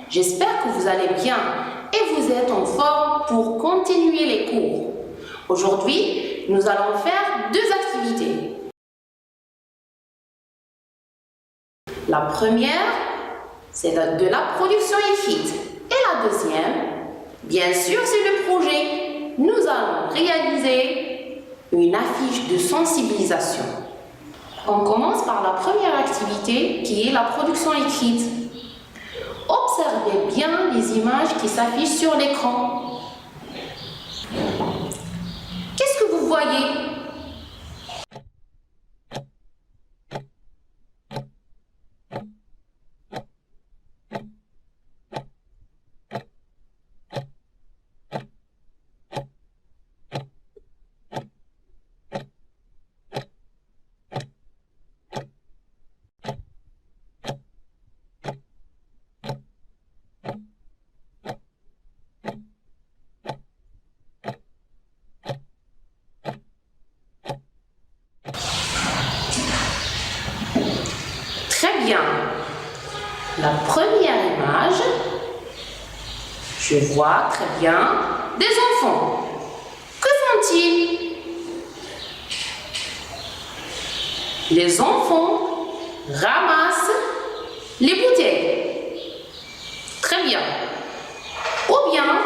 J'espère que vous allez bien et vous êtes en forme pour continuer les cours. Aujourd'hui, nous allons faire deux activités. La première, c'est de la production écrite. Et la deuxième, bien sûr, c'est le projet. Nous allons réaliser une affiche de sensibilisation. On commence par la première activité qui est la production écrite. Observez bien les images qui s'affichent sur l'écran. Qu'est-ce que vous voyez? Très bien. La première image, je vois très bien des enfants. Que font-ils? Les enfants ramassent les bouteilles. Très bien. Ou bien,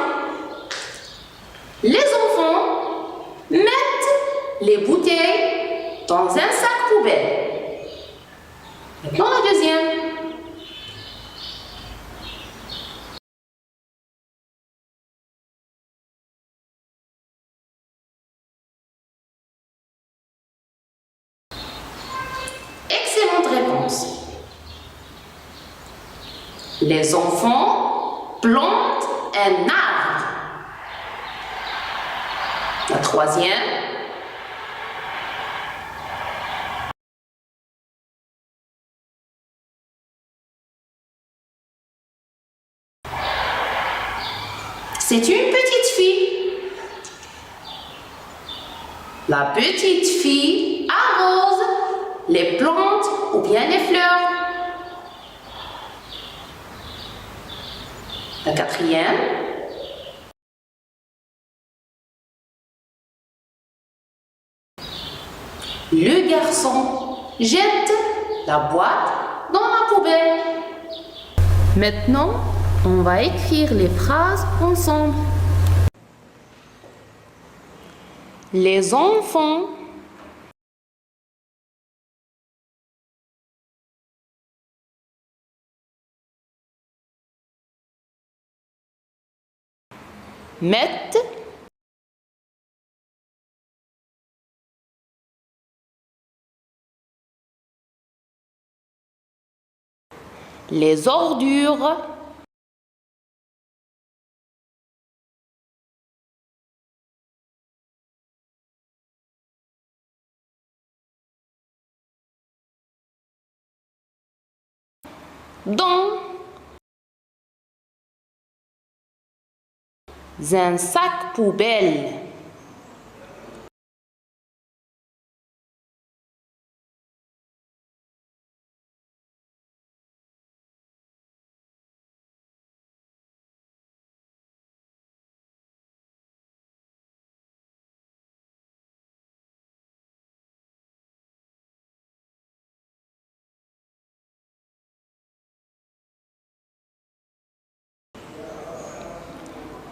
les enfants mettent les bouteilles dans un sac poubelle. Maintenant, la deuxième. Excellente réponse. Les enfants plantent un arbre. La troisième. C'est une petite fille. La petite fille arrose les plantes ou bien les fleurs. La quatrième. Le garçon jette la boîte dans la poubelle. Maintenant, on va écrire les phrases ensemble. Les enfants mettent les ordures dans un sac poubelle.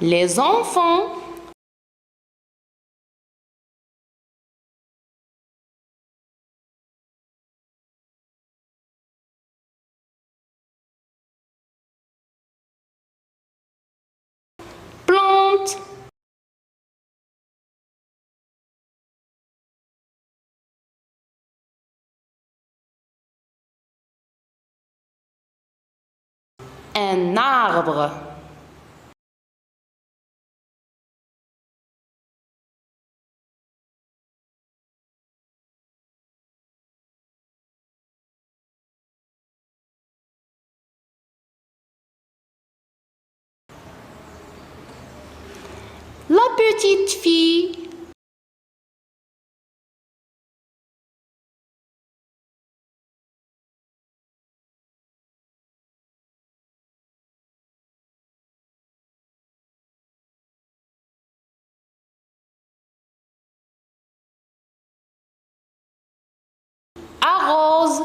Les enfants plantent un arbre. La petite fille arrose.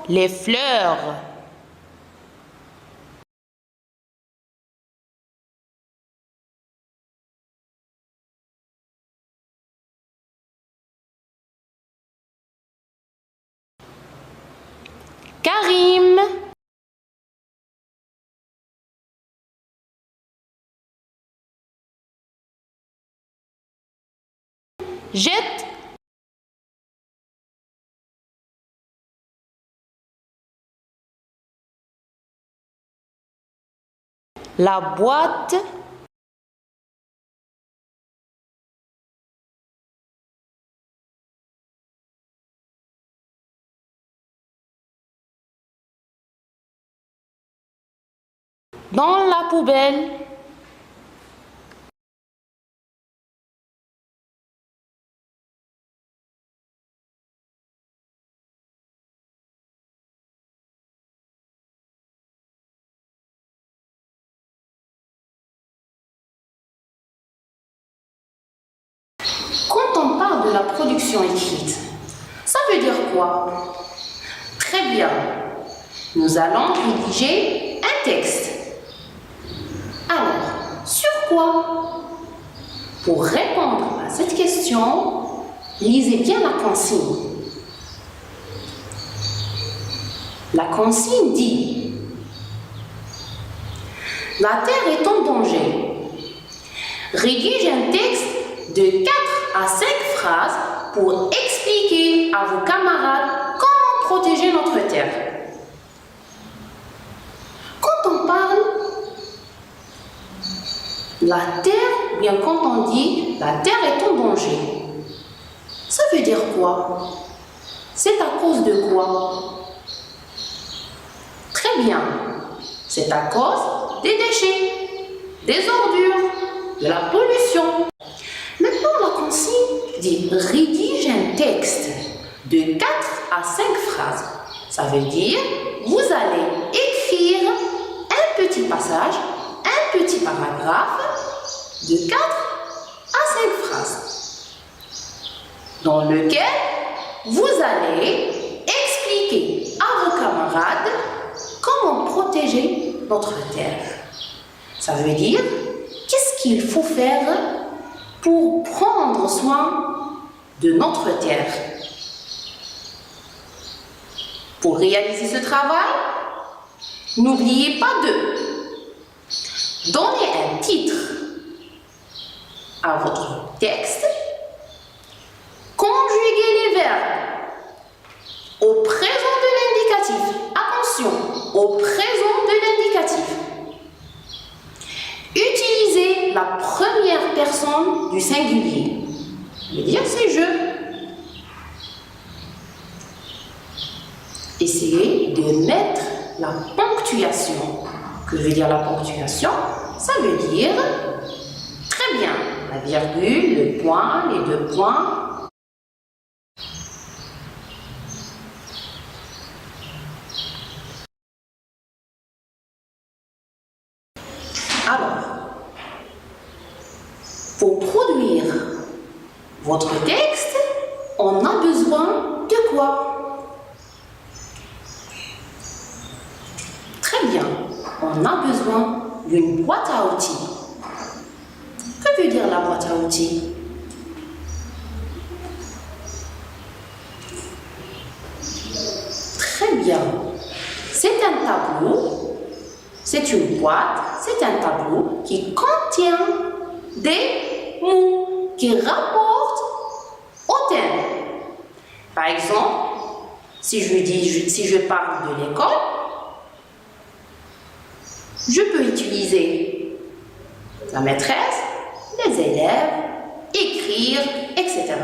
Les fleurs. Karim. Jette. La boîte. Dans la poubelle. Quand on parle de la production écrite, ça veut dire quoi? Très bien. Nous allons rédiger un texte. Alors, sur quoi? Pour répondre à cette question, lisez bien la consigne. La consigne dit: la Terre est en danger. Rédige un texte de 4 à 5 phrases pour expliquer à vos camarades comment protéger notre Terre. Quand on parle la Terre, ou bien quand on dit la Terre est en danger, ça veut dire quoi? C'est à cause de quoi? Très bien, c'est à cause des déchets, des ordures, de la pollution. Maintenant, la consigne dit: rédige un texte de 4 à 5 phrases. Ça veut dire, vous allez écrire un petit passage, un petit paragraphe de 4 à 5 phrases, dans lequel vous allez expliquer à vos camarades comment protéger notre terre. Ça veut dire, qu'est-ce qu'il faut faire pour prendre soin de notre terre? Pour réaliser ce travail, n'oubliez pas de donner un titre à votre texte, conjuguer les verbes au présent de l'indicatif. Attention, au présent de l'indicatif. Utilisez la première personne du singulier. Je veux dire, c'est je. Essayez de mettre la ponctuation. Que veut dire la ponctuation? Ça veut dire, très bien, la virgule, le point, les deux points. Alors, pour produire votre texte, on a besoin de quoi? Très bien, on a besoin d'une boîte à outils. Que veut dire la boîte à outils? Très bien, c'est un tableau, c'est une boîte, c'est un tableau qui contient des mots qui rapportent au thème. Par exemple, si je parle de l'école, je peux utiliser la maîtresse, les élèves, écrire, etc.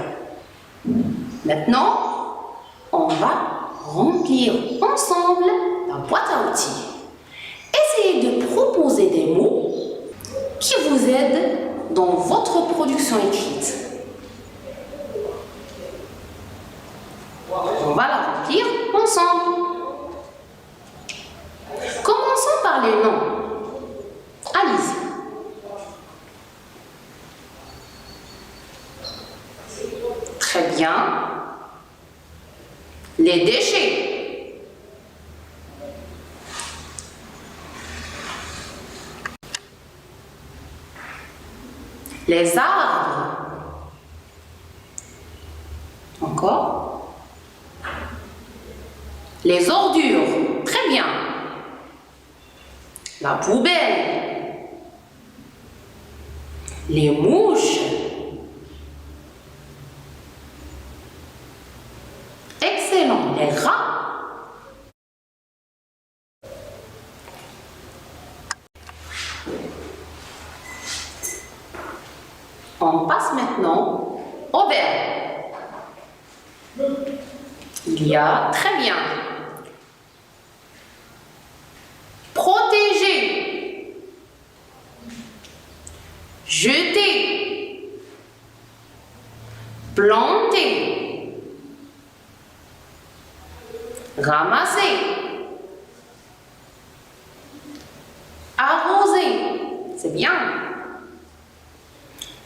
Maintenant, on va remplir ensemble la boîte à outils. Essayez de proposer des mots qui vous aident dans votre production écrite. On va la remplir ensemble. Commençons par les noms. Allez-y. Très bien. Les déchets. Les arbres. Encore. Les ordures. Très bien. La poubelle. Les mouches. Excellent. Les rats. On passe maintenant au verbe. Il y a, très bien, protéger, jeter, planter, ramasser, arroser, c'est bien,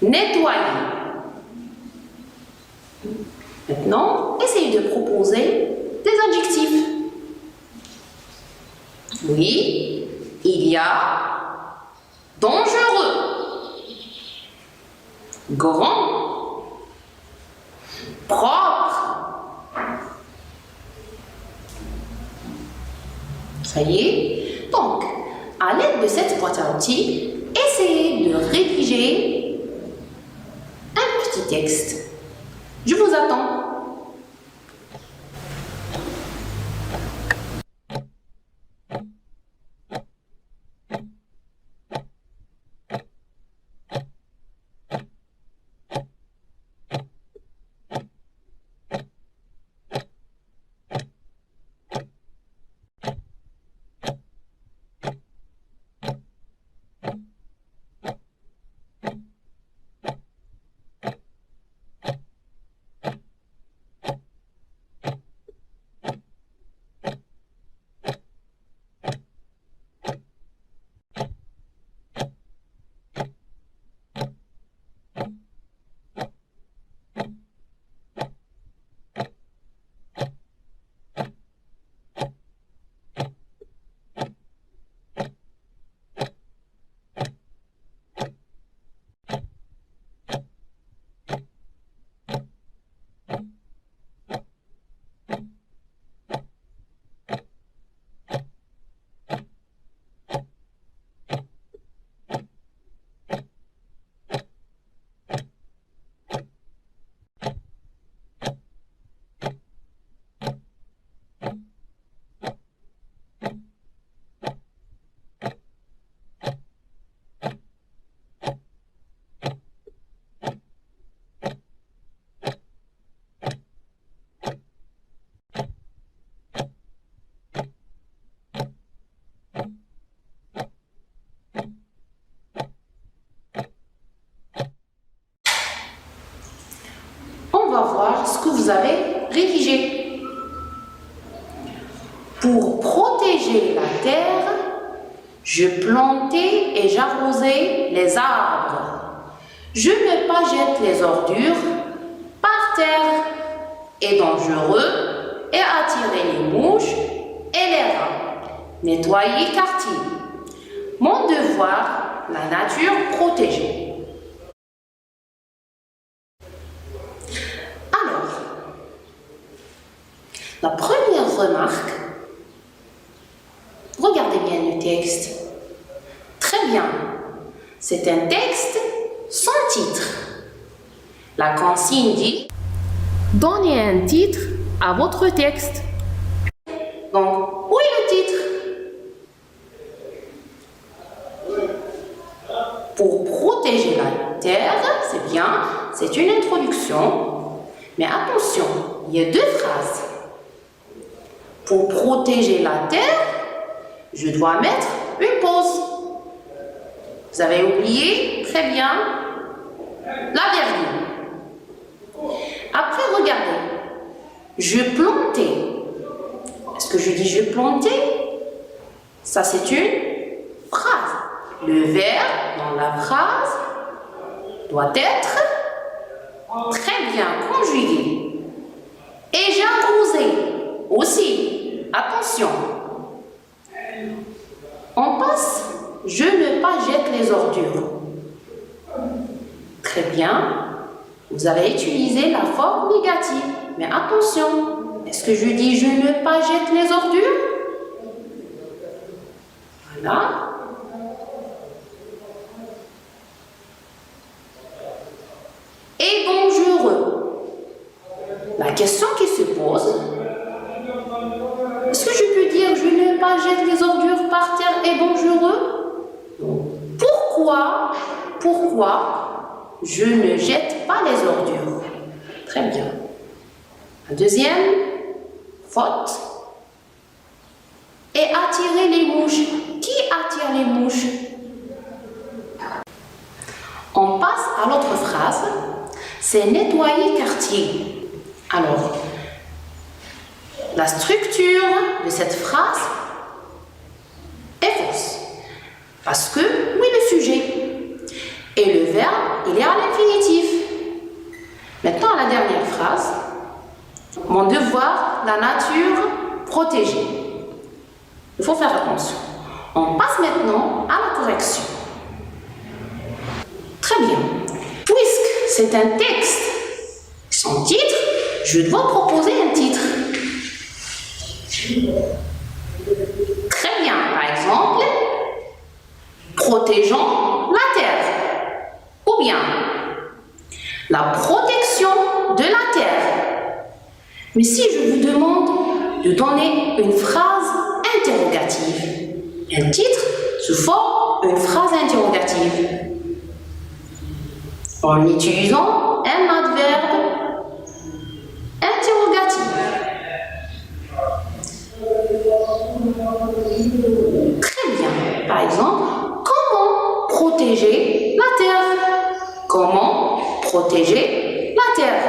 nettoyer. Maintenant, essayez de proposer des adjectifs. Oui, il y a dangereux, grand, propre. Ça y est. Donc, à l'aide de cette boîte à outils, essayez de rédiger un petit texte. Je vous attends. On va voir ce que vous avez rédigé. Pour protéger la terre, je plantais et j'arrosais les arbres. Je ne pas jette les ordures par terre. Est dangereux et attirer les mouches et les rats. Nettoyer quartier. Mon devoir, la nature protégée. Alors, la première remarque, regardez bien le texte. Très bien, c'est un texte sans titre. La consigne dit « Donnez un titre à votre texte ». Donc, où est le titre? Pour protéger la terre, c'est bien, c'est une introduction. Mais attention, il y a deux phrases. Pour protéger la terre, je dois mettre une pause. Vous avez oublié? Très bien. La virgule. Après, regardez. Je plantais. Est-ce que je dis je plantais? Ça, c'est une phrase. Le verbe dans la phrase doit être très bien conjugué. Et j'ai arrosé aussi. Attention. On passe, je ne pas jette les ordures. Très bien. Vous avez utilisé la forme négative. Mais attention, est-ce que je dis je ne pas jette les ordures? Voilà. Et bonjour. La question qui se pose, est-ce que je peux dire je ne pas jette les ordures par terre et bonjour? Pourquoi je ne jette pas les ordures? Très bien. La deuxième faute est attirer les mouches. Qui attire les mouches? On passe à l'autre phrase, c'est nettoyer quartier. Alors, la structure de cette phrase est fausse. Parce que, oui, le sujet. Et le verbe, il est à l'infinitif. Maintenant, la dernière phrase. Mon devoir, la nature protégée. Il faut faire attention. On passe maintenant à la correction. Très bien. Puisque c'est un texte, son titre, je dois proposer un titre. Très bien. Par exemple, protégeons la terre. Ou bien, la protection de la terre. Mais si je vous demande de donner une phrase interrogative, un titre sous forme une phrase interrogative, en utilisant un adverbe interrogatif. Très bien. Par exemple, comment protéger la terre? Comment protéger la terre?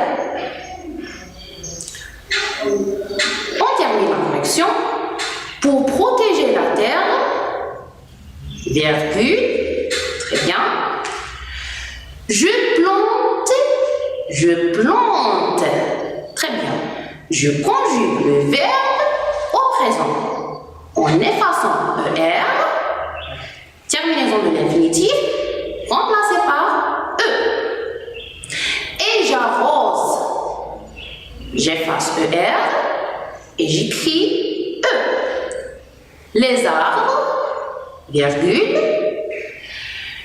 On termine la correction. Pour protéger la terre, virgule, très bien. Je plante, très bien. Je conjugue le verbe au présent en effaçant ER, terminaison de l'infinitif, remplacé par E. Et j'arrose. J'efface ER et j'écris E. Les arbres, virgule.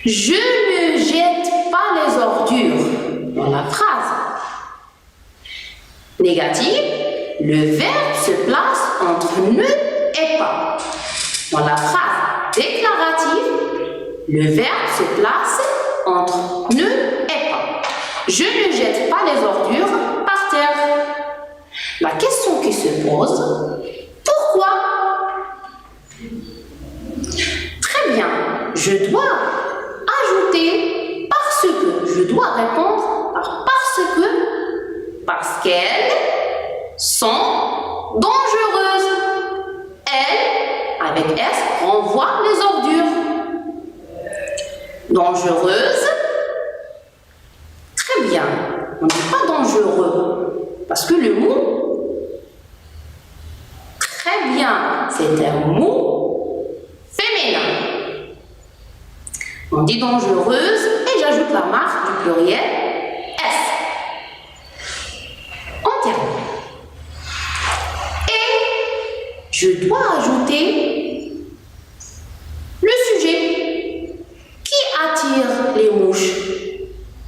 Je ne jette pas les ordures dans la phrase. Négative, le verbe se place entre ne et pas. Dans la phrase déclarative, le verbe se place entre ne et pas. Je ne jette pas les ordures par terre. La question qui se pose, pourquoi? Très bien, je dois ajouter parce que. Je dois répondre par parce qu'elles sont dangereuses. Elles, avec S, renvoie les ordures. Dangereuse. Très bien. On ne dit pas dangereux. Parce que le mot, très bien, c'est un mot féminin. On dit dangereuse et j'ajoute la marque du pluriel S. On termine. Et je dois ajouter le sujet. Qui attire les mouches?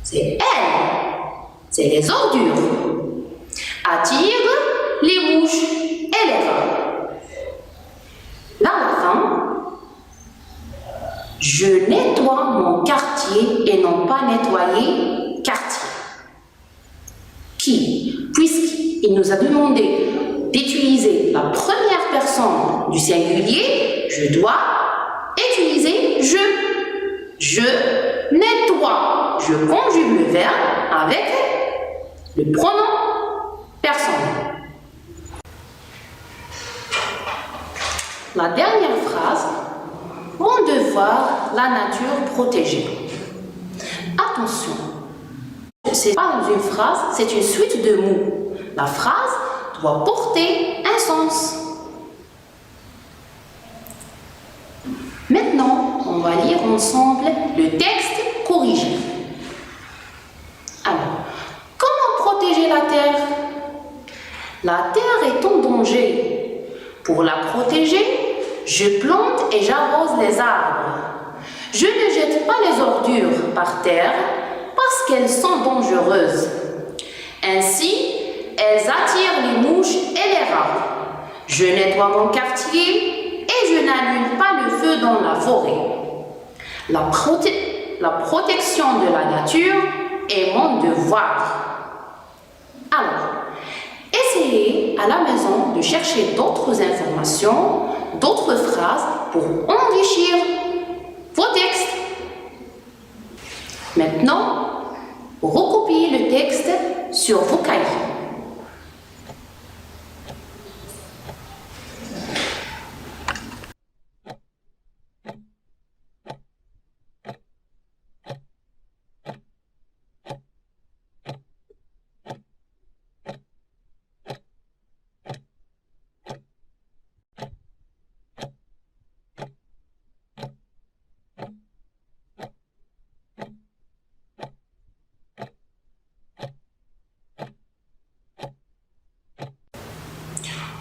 C'est elle. C'est les ordures. Attire les mouches et les rats. Là, à la fin, je nettoie mon quartier et non pas nettoyer quartier. Qui, puisqu'il nous a demandé d'utiliser la première personne du singulier, je dois utiliser je. Je nettoie. Je conjugue le verbe avec le pronom personnel. La dernière phrase, mon devoir, la nature protégée. Attention, ce n'est pas une phrase, c'est une suite de mots. La phrase doit porter un sens. Maintenant, on va lire ensemble le texte corrigé. Alors, comment protéger la terre? La terre est en danger. Pour la protéger, je plante et j'arrose les arbres. Je ne jette pas les ordures par terre parce qu'elles sont dangereuses. Ainsi, elles attirent les mouches et les rats. Je nettoie mon quartier et je n'allume pas le feu dans la forêt. La protection de la nature est mon devoir. Alors, essayez à la maison de chercher d'autres informations, d'autres phrases pour enrichir vos textes. Maintenant, recopiez le texte sur vos cahiers.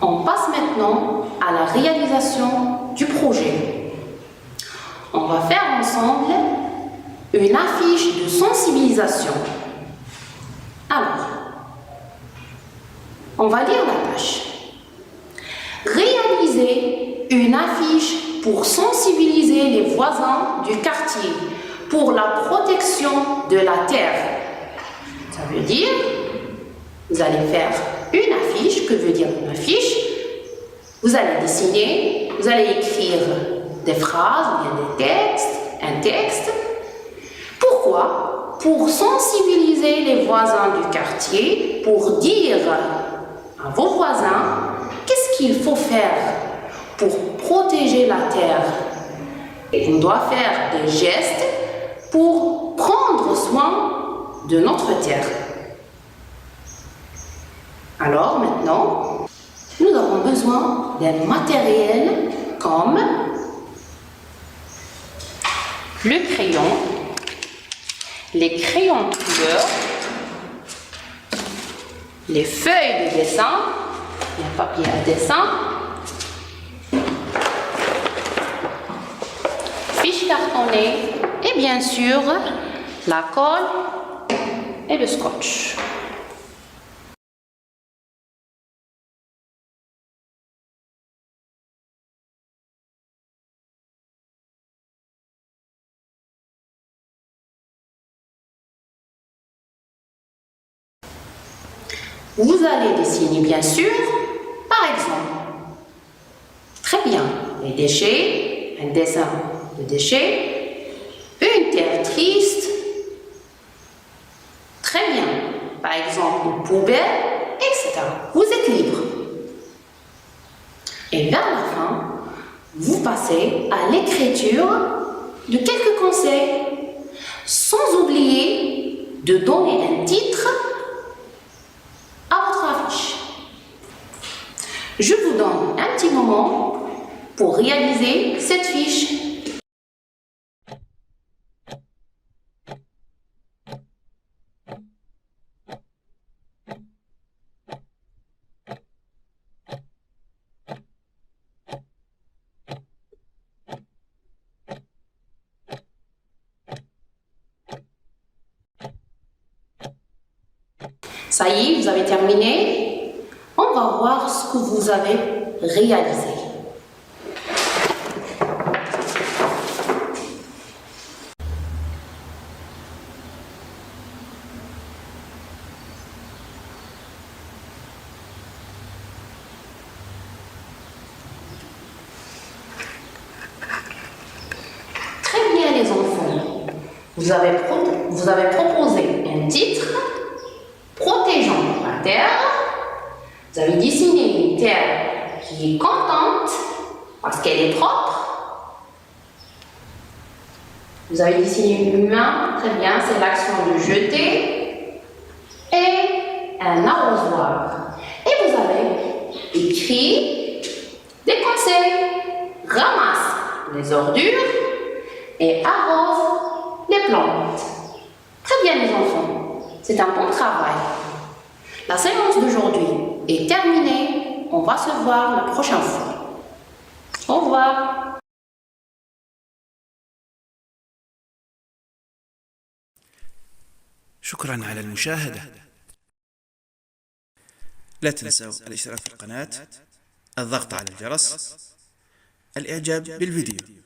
On passe maintenant à la réalisation du projet. On va faire ensemble une affiche de sensibilisation. Alors, on va lire la tâche. Réaliser une affiche pour sensibiliser les voisins du quartier pour la protection de la terre. Ça veut dire, vous allez faire une affiche. Que veut dire une affiche? Vous allez dessiner, vous allez écrire des phrases, ou bien des textes, un texte. Pourquoi? Pour sensibiliser les voisins du quartier, pour dire à vos voisins qu'est-ce qu'il faut faire pour protéger la terre. Et on doit faire des gestes pour prendre soin de notre terre. Alors maintenant, nous avons besoin d'un matériel comme le crayon, les crayons de couleur, les feuilles de dessin, un papier à dessin, fiches cartonnées et bien sûr la colle et le scotch. Vous allez dessiner bien sûr, par exemple, très bien, les déchets, un dessin de déchets, une terre triste, très bien, par exemple une poubelle, etc. Vous êtes libre. Et vers la fin, vous passez à l'écriture de quelques conseils, sans oublier de donner un titre à votre affiche. Je vous donne un petit moment pour réaliser cette fiche. Ça y est, vous avez terminé. On va voir ce que vous avez réalisé. Très bien les enfants. Vous avez proposé un titre. Protégeons la terre. Vous avez dessiné une terre qui est contente parce qu'elle est propre. Vous avez dessiné une humain, très bien, c'est l'action de jeter. Et un arrosoir. Et vous allez écrire des conseils. Ramasse les ordures et arrose les plantes. Très bien les enfants, c'est un bon travail. La séance d'aujourd'hui est terminée. On va se voir la prochaine fois. Au revoir. شكرا على المشاهدة. لا تنسوا الاشتراك في القناة، الضغط على الجرس، الإعجاب بالفيديو.